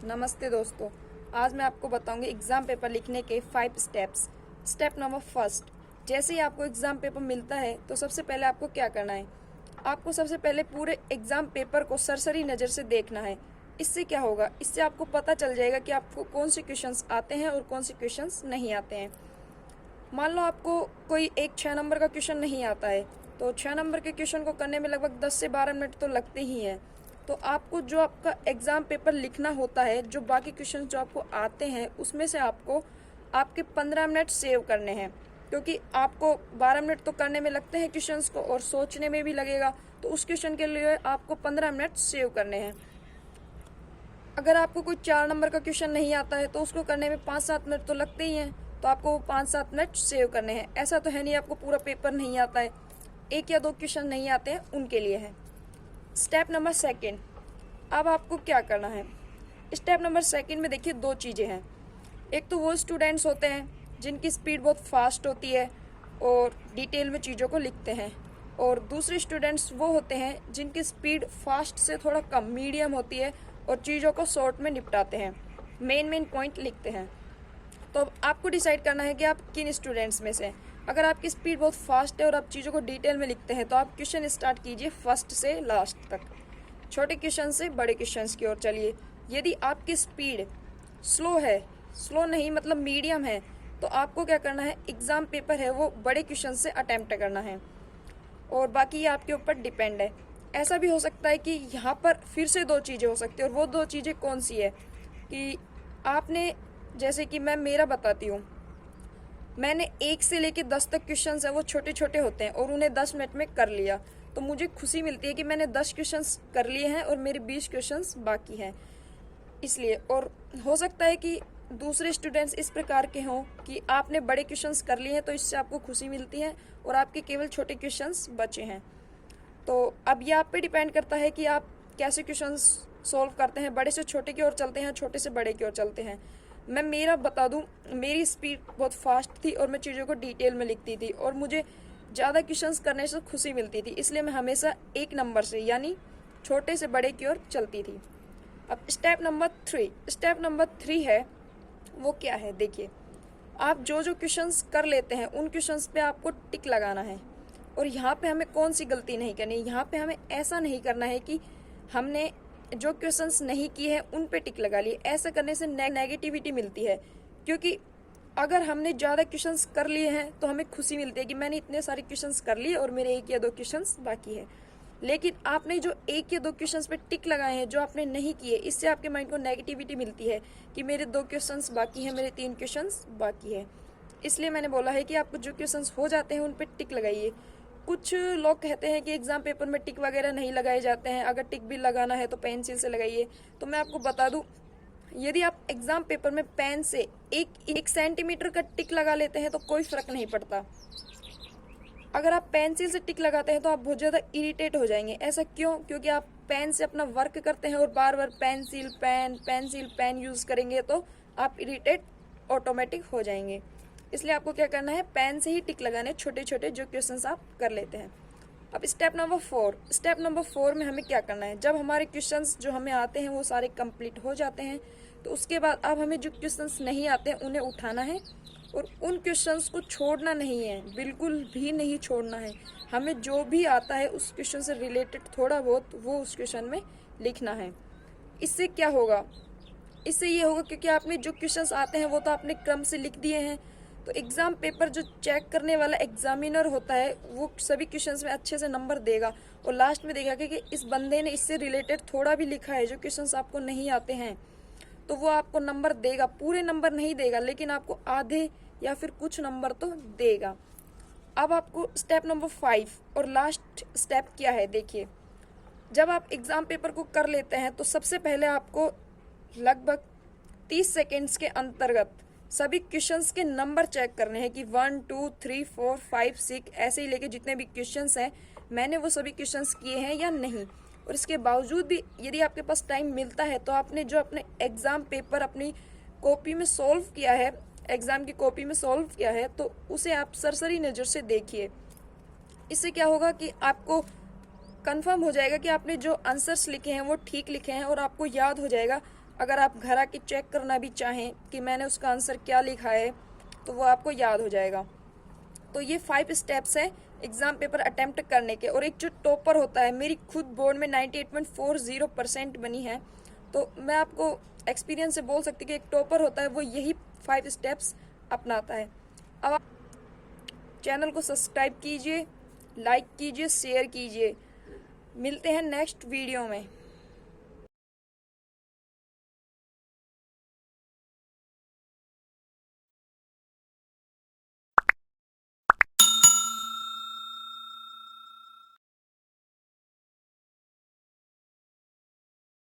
नमस्ते दोस्तों। आज मैं आपको बताऊंगी एग्ज़ाम पेपर लिखने के 5 स्टेप्स। स्टेप नंबर फर्स्ट, जैसे ही आपको एग्ज़ाम पेपर मिलता है तो सबसे पहले आपको क्या करना है। आपको सबसे पहले पूरे एग्ज़ाम पेपर को सरसरी नज़र से देखना है। इससे क्या होगा, इससे आपको पता चल जाएगा कि आपको कौन से क्वेश्चंस आते हैं और कौन से क्वेश्चंस नहीं आते हैं। मान लो आपको कोई एक 6 नंबर का क्वेश्चन नहीं आता है, तो 6 नंबर के क्वेश्चन को करने में लगभग 10 से 12 मिनट तो लगते ही हैं। तो आपको जो आपका एग्ज़ाम पेपर लिखना होता है, जो बाकी क्वेश्चन जो आपको आते हैं उसमें से आपको आपके 15 मिनट सेव करने हैं, क्योंकि आपको 12 मिनट तो करने में लगते हैं क्वेश्चंस को और सोचने में भी लगेगा। तो उस क्वेश्चन के लिए आपको 15 मिनट सेव करने हैं। अगर आपको कोई 4 नंबर का क्वेश्चन नहीं आता है तो उसको करने में 5-7 मिनट तो लगते ही हैं, तो आपको 5-7 मिनट सेव करने हैं। ऐसा तो है नहीं आपको पूरा पेपर नहीं आता है, 1 या 2 क्वेश्चन नहीं आते हैं उनके लिए है। स्टेप नंबर सेकंड, अब आपको क्या करना है। स्टेप नंबर सेकंड में देखिए 2 चीज़ें हैं। एक तो वो स्टूडेंट्स होते हैं जिनकी स्पीड बहुत फास्ट होती है और डिटेल में चीज़ों को लिखते हैं, और दूसरे स्टूडेंट्स वो होते हैं जिनकी स्पीड फास्ट से थोड़ा कम मीडियम होती है और चीज़ों को शॉर्ट में निपटाते हैं, मेन पॉइंट लिखते हैं। तो अब आपको डिसाइड करना है कि आप किन स्टूडेंट्स में से। अगर आपकी स्पीड बहुत फास्ट है और आप चीज़ों को डिटेल में लिखते हैं तो आप क्वेश्चन स्टार्ट कीजिए फर्स्ट से लास्ट तक, छोटे क्वेश्चन से बड़े क्वेश्चन की ओर चलिए। यदि आपकी स्पीड स्लो है, स्लो नहीं मतलब मीडियम है, तो आपको क्या करना है, एग्ज़ाम पेपर है वो बड़े क्वेश्चन से अटैम्प्ट करना है, और बाकी ये आपके ऊपर डिपेंड है। ऐसा भी हो सकता है कि यहाँ पर फिर से 2 चीज़ें हो सकती है, और वो 2 चीज़ें कौन सी है कि आपने, जैसे कि मैं मेरा बताती हूँ, मैंने 1 से लेके 10 तक क्वेश्चन है वो छोटे छोटे होते हैं और उन्हें 10 मिनट में कर लिया, तो मुझे खुशी मिलती है कि मैंने 10 क्वेश्चंस कर लिए हैं और मेरे 20 क्वेश्चंस बाकी हैं, इसलिए। और हो सकता है कि दूसरे स्टूडेंट्स इस प्रकार के हों कि आपने बड़े क्वेश्चंस कर लिए हैं तो इससे आपको खुशी मिलती है और आपके केवल छोटे क्वेश्चंस बचे हैं। तो अब ये आप पे डिपेंड करता है कि आप कैसे क्वेश्चंस सॉल्व करते हैं, बड़े से छोटे की ओर चलते हैं, छोटे से बड़े की ओर चलते हैं। मैं मेरा बता दूं, मेरी स्पीड बहुत फास्ट थी और मैं चीज़ों को डिटेल में लिखती थी और मुझे ज़्यादा क्वेश्चंस करने से खुशी मिलती थी, इसलिए मैं हमेशा 1 नंबर से यानी छोटे से बड़े की ओर चलती थी। अब स्टेप नंबर 3 है, वो क्या है देखिए। आप जो जो क्वेश्चंस कर लेते हैं उन क्वेश्चंस पे आपको टिक लगाना है, और यहाँ पे हमें कौन सी गलती नहीं करनी है। यहाँ पे हमें ऐसा नहीं करना है कि हमने जो क्वेश्चंस नहीं किए हैं उन पे टिक लगा लिए। ऐसा करने से नेगेटिविटी मिलती है, क्योंकि अगर हमने ज़्यादा क्वेश्चंस कर लिए हैं तो हमें खुशी मिलती है कि मैंने इतने सारे क्वेश्चंस कर लिए और मेरे 1 या 2 क्वेश्चंस बाकी है। लेकिन आपने जो 1 या 2 क्वेश्चंस पे टिक लगाए हैं जो आपने नहीं किए, इससे आपके माइंड को नेगेटिविटी मिलती है कि मेरे 2 क्वेश्चंस बाकी हैं, मेरे 3 क्वेश्चंस बाकी है। इसलिए मैंने बोला है कि आपको जो क्वेश्चंस हो जाते हैं उन पे टिक लगाइए। कुछ लोग कहते हैं कि एग्ज़ाम पेपर में टिक वगैरह नहीं लगाए जाते हैं, अगर टिक भी लगाना है तो पेंसिल से लगाइए। तो मैं आपको बता दूं, यदि आप एग्ज़ाम पेपर में पेन से एक सेंटीमीटर का टिक लगा लेते हैं तो कोई फ़र्क नहीं पड़ता। अगर आप पेंसिल से टिक लगाते हैं तो आप बहुत ज़्यादा इरिटेट हो जाएंगे। ऐसा क्यों? क्योंकि आप पेन से अपना वर्क करते हैं और बार बार पेंसिल पेन यूज़ करेंगे तो आप इरिटेट ऑटोमेटिक हो जाएंगे। इसलिए आपको क्या करना है, पेन से ही टिक लगाने छोटे छोटे जो क्वेश्चंस आप कर लेते हैं। अब स्टेप नंबर 4 में हमें क्या करना है। जब हमारे क्वेश्चंस जो हमें आते हैं वो सारे कंप्लीट हो जाते हैं, तो उसके बाद अब हमें जो क्वेश्चंस नहीं आते हैं उन्हें उठाना है और उन क्वेश्चंस को छोड़ना नहीं है, बिल्कुल भी नहीं छोड़ना है। हमें जो भी आता है उस क्वेश्चन से रिलेटेड थोड़ा बहुत वो उस क्वेश्चन में लिखना है। इससे क्या होगा, इससे ये होगा क्योंकि आपने जो क्वेश्चंस आते हैं वो तो आपने क्रम से लिख दिए हैं, तो एग्ज़ाम पेपर जो चेक करने वाला एग्जामिनर होता है वो सभी क्वेश्चंस में अच्छे से नंबर देगा और लास्ट में देगा कि इस बंदे ने इससे रिलेटेड थोड़ा भी लिखा है, जो क्वेश्चंस आपको नहीं आते हैं, तो वो आपको नंबर देगा। पूरे नंबर नहीं देगा लेकिन आपको आधे या फिर कुछ नंबर तो देगा। अब आपको स्टेप नंबर 5 और लास्ट स्टेप क्या है देखिए। जब आप एग्ज़ाम पेपर को कर लेते हैं तो सबसे पहले आपको लगभग 30 सेकेंड्स के अंतर्गत सभी क्वेश्चंस के नंबर चेक करने हैं कि 1 2 3 4 5 6 ऐसे ही लेके जितने भी क्वेश्चंस हैं मैंने वो सभी क्वेश्चंस किए हैं या नहीं। और इसके बावजूद भी यदि आपके पास टाइम मिलता है तो आपने जो अपने एग्ज़ाम पेपर अपनी कॉपी में सॉल्व किया है, एग्ज़ाम की कॉपी में सॉल्व किया है, तो उसे आप सरसरी नज़र से देखिए। इससे क्या होगा कि आपको कंफर्म हो जाएगा कि आपने जो आंसर्स लिखे हैं वो ठीक लिखे हैं और आपको याद हो जाएगा अगर आप घर आके चेक करना भी चाहें कि मैंने उसका आंसर क्या लिखा है तो वो आपको याद हो जाएगा। तो ये 5 स्टेप्स हैं एग्ज़ाम पेपर अटेम्प्ट करने के। और एक जो टॉपर होता है, मेरी खुद बोर्ड में 98.40% बनी है, तो मैं आपको एक्सपीरियंस से बोल सकती हूँ कि एक टॉपर होता है वो यही 5 स्टेप्स अपनाता है। अब आप चैनल को सब्सक्राइब कीजिए, लाइक कीजिए, शेयर कीजिए। मिलते हैं नेक्स्ट वीडियो में।